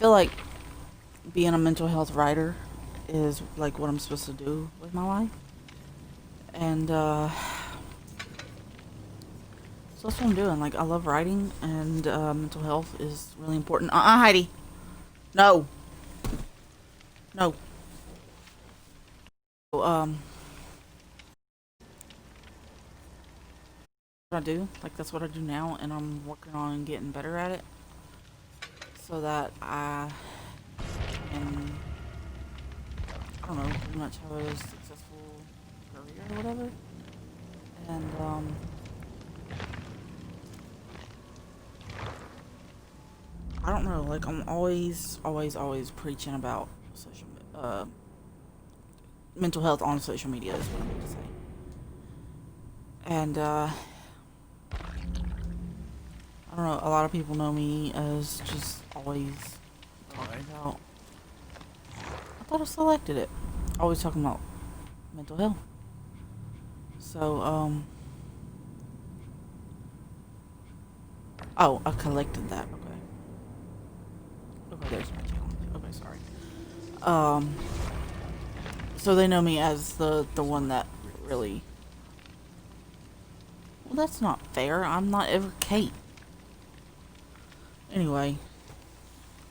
feel like being a mental health writer is like what I'm supposed to do with my life. And so that's what I'm doing. Like I love writing and mental health is really important. Heidi. No. No. So, what I do, like that's what I do now and I'm working on getting better at it so that can, I don't know, pretty much have a successful career or whatever. And I don't know, like I'm always preaching about mental health on social media is what I mean to say. And I don't know, a lot of people know me as just always talking about. I thought I selected it. Always talking about mental health. So oh, I collected that. Okay. Okay, there's my challenge. Okay, sorry. Um, so they know me as the one that really. Well, that's not fair. I'm not ever Kate. Anyway,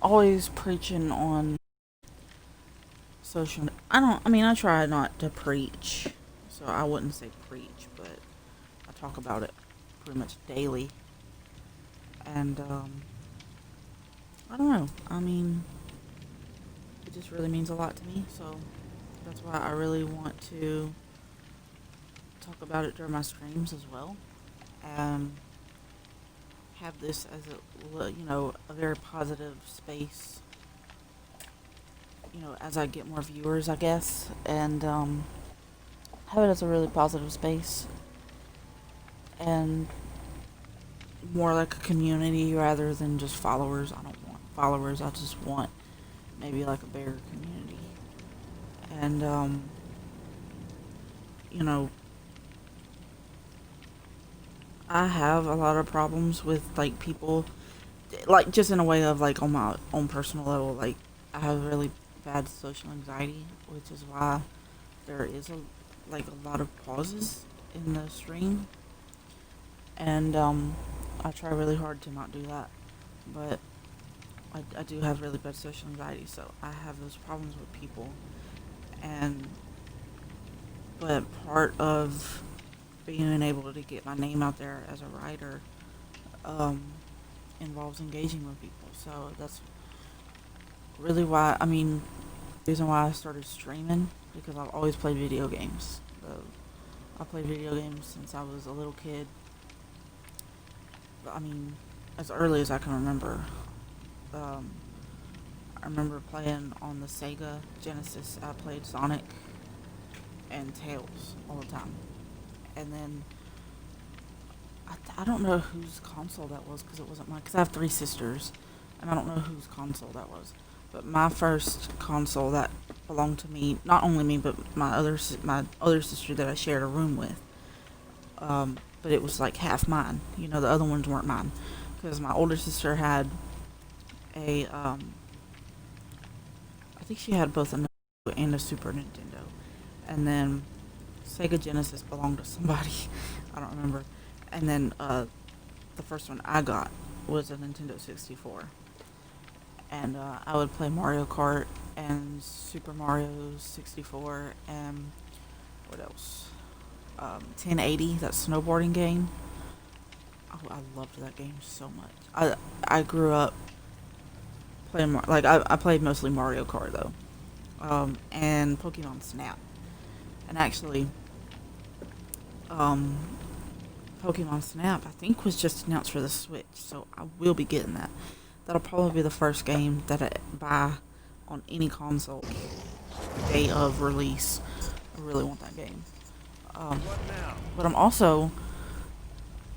always preaching on social. I don't. I mean, I try not to preach, so I wouldn't say preach, but I talk about it pretty much daily. And I don't know. I mean, it just really means a lot to me. So that's why I really want to talk about it during my streams as well. Um, have this as a very positive space. As I get more viewers, I guess, and have it as a really positive space and more like a community rather than just followers. I don't want followers. I just want maybe like a bigger community. And you know, I have a lot of problems with like people, like just in a way of like on my own personal level. Like I have really bad social anxiety, which is why there is a lot of pauses in the stream, and I try really hard to not do that, but I do have really bad social anxiety, so I have those problems with people, and but part of being able to get my name out there as a writer um, involves engaging with people. So that's really why. I mean, the reason why I started streaming because I've always played video games. I played video games since I was a little kid. I mean, as early as I can remember. Um, I remember playing on the Sega Genesis. I played Sonic and Tails all the time. And then I don't know whose console that was because it wasn't mine. Because I have three sisters, and I don't know whose console that was. But my first console that belonged to me, not only me, but my other sister that I shared a room with. But it was like half mine. The other ones weren't mine because my older sister had a I think she had both a Nintendo and a Super Nintendo, and then Sega Genesis belonged to somebody. I don't remember. And then the first one I got was a Nintendo 64, and I would play Mario Kart and Super Mario 64 and what else? 1080, that snowboarding game. Oh, I loved that game so much. I grew up playing I played mostly Mario Kart though, and Pokemon Snap, and actually, um, Pokemon Snap I think was just announced for the Switch, so I will be getting that. That'll probably be the first game that I buy on any console day of release. I really want that game. Um, but I'm also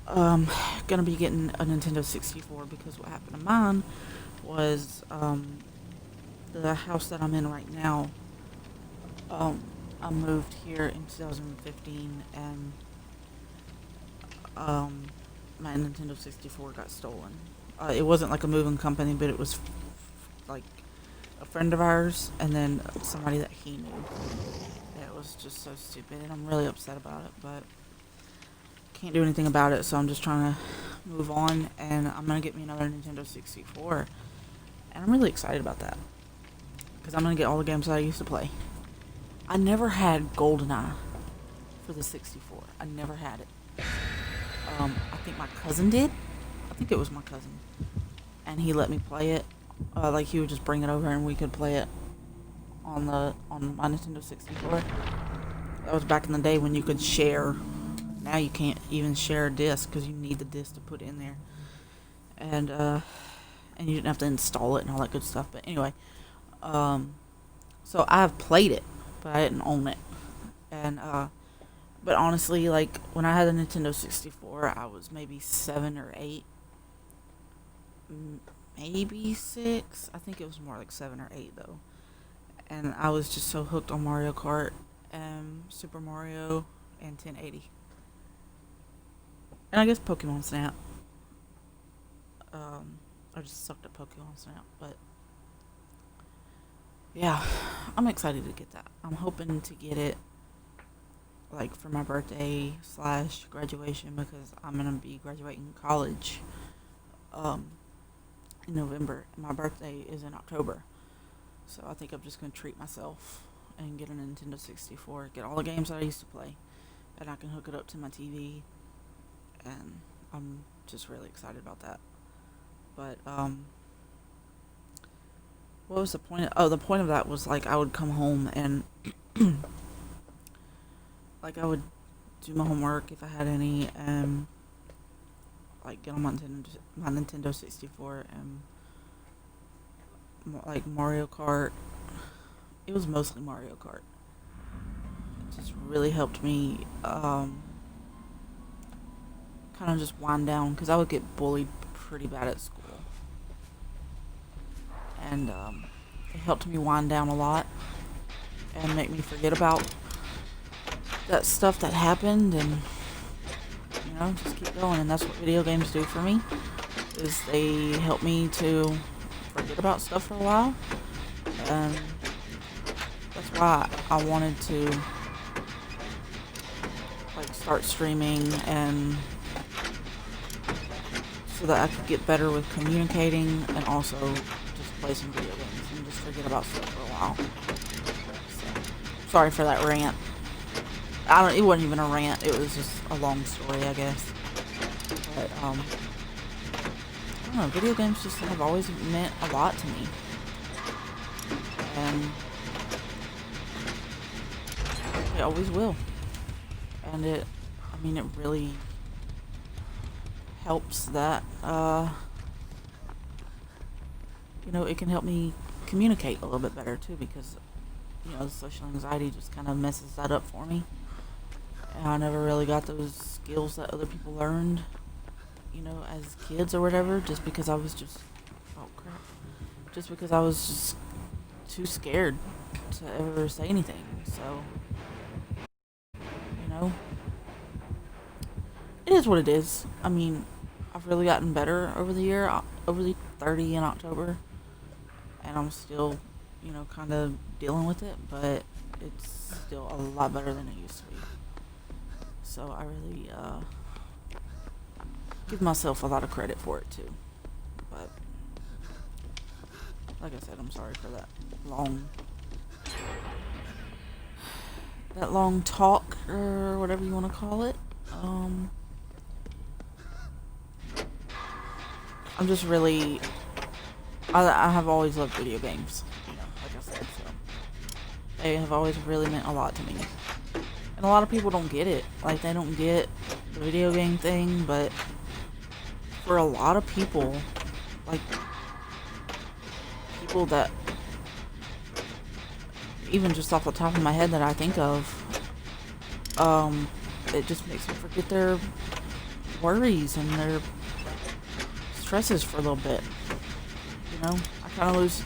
gonna be getting a Nintendo 64 because what happened to mine was the house that I'm in right now. Um, I moved here in 2015, and my Nintendo 64 got stolen. It wasn't like a moving company, but it was like a friend of ours and then somebody that he knew. It was just so stupid, and I'm really upset about it, but can't do anything about it, so I'm just trying to move on, and I'm gonna get me another Nintendo 64, and I'm really excited about that, because I'm gonna get all the games that I used to play. I never had GoldenEye for the 64. I never had it. I think my cousin did. I think it was my cousin, and he let me play it. Like he would just bring it over, and we could play it on my Nintendo 64. That was back in the day when you could share. Now you can't even share a disc because you need the disc to put in there, and you didn't have to install it and all that good stuff. But anyway, so I've played it, but I didn't own it, and but honestly, like when I had the Nintendo 64, I was maybe 7 or 8, maybe 6. I think it was more like 7 or 8 though, and I was just so hooked on Mario Kart, Super Mario, and 1080. And I guess Pokemon Snap. I just sucked at Pokemon Snap, but yeah, I'm excited to get that. I'm hoping to get it like for my birthday / graduation, because I'm gonna be graduating college in November. My birthday is in October, so I think I'm just gonna treat myself and get a Nintendo 64, get all the games that I used to play, and I can hook it up to my TV, and I'm just really excited about that. But what was the point? The point of that was like I would come home and like I would do my homework if I had any, and like get on my Nintendo 64 and like Mario Kart. It was mostly Mario Kart. It just really helped me kind of just wind down, because I would get bullied pretty bad at school, and it helped me wind down a lot and make me forget about that stuff that happened, and just keep going. And that's what video games do for me, is they help me to forget about stuff for a while, and that's why I wanted to like start streaming, and so that I could get better with communicating, and also just play some video games and just forget about stuff for a while. So, sorry for that rant. It wasn't even a rant, it was just a long story, I guess. But, I don't know, video games just have always meant a lot to me. And they always will. And it really helps that, it can help me communicate a little bit better too, because, the social anxiety just kind of messes that up for me. And I never really got those skills that other people learned, as kids or whatever, just because I was just too scared to ever say anything. So, it is what it is. I mean, I've really gotten better over the 30 in October, and I'm still, kind of dealing with it, but it's still a lot better than it used to be. So I really give myself a lot of credit for it too. But like I said, I'm sorry for that long talk, or whatever you want to call it. I'm just really, I have always loved video games, like I said, so they have always really meant a lot to me. And a lot of people don't get it, like they don't get the video game thing, but for a lot of people, like people that, even just off the top of my head that I think of, it just makes them forget their worries and their stresses for a little bit. I kind of lose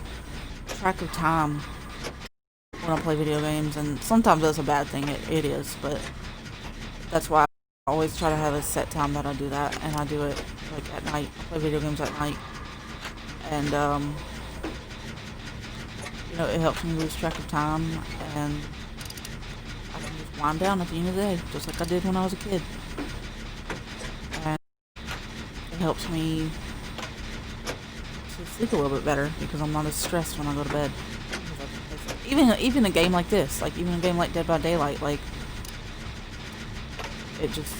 track of time when I play video games, and sometimes that's a bad thing. It is, but that's why I always try to have a set time that I do that, and I do it like at night. I play video games at night, and You know, it helps me lose track of time, and I can just wind down at the end of the day, just like I did when I was a kid. And it helps me to sleep a little bit better because I'm not as stressed when I go to bed. Even a game like this, like even a game like Dead by Daylight, like it just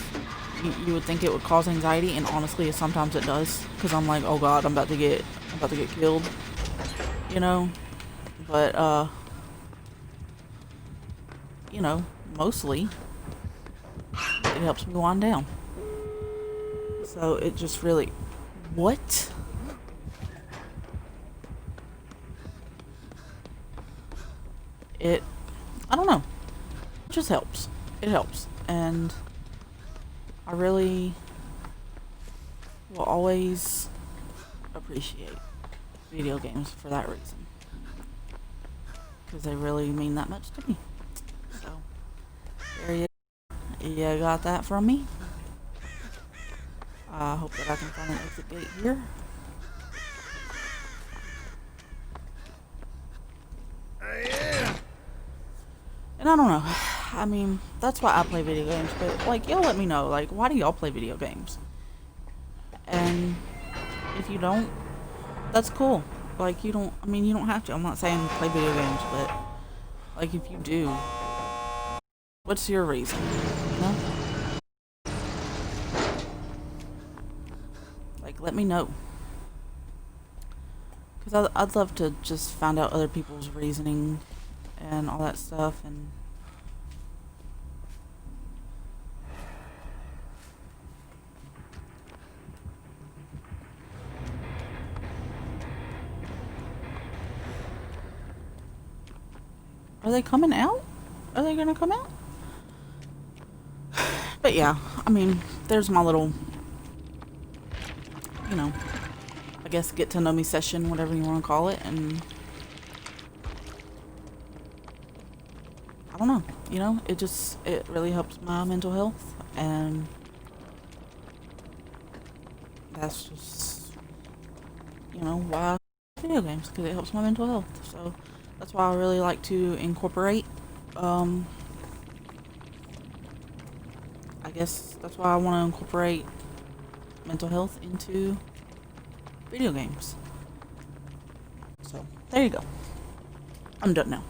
you would think it would cause anxiety, and honestly, sometimes it does. Because I'm like, oh god, I'm about to get killed, you know. But you know, mostly it helps me wind down. So it just really, what? It, I don't know. It just helps. It helps, and I really will always appreciate video games for that reason, because they really mean that much to me. So there you got that from me. I hope that I can find an exit gate here. And I don't know. I mean, that's why I play video games. But like, y'all let me know. Like, why do y'all play video games? And if you don't, that's cool. Like, you don't. I mean, you don't have to. I'm not saying play video games, but like, if you do, what's your reason? You know? Like, let me know. Because I'd love to just find out other people's reasoning and all that stuff. And are they coming out? Are they gonna come out? But yeah, I mean, there's my little, you know, I guess get to know me session, whatever you want to call it. And I don't know, you know, it really helps my mental health, and that's just, you know, why I play video games, because it helps my mental health. So that's why I really like to incorporate, I guess that's why I want to incorporate mental health into video games. So there you go. I'm done now.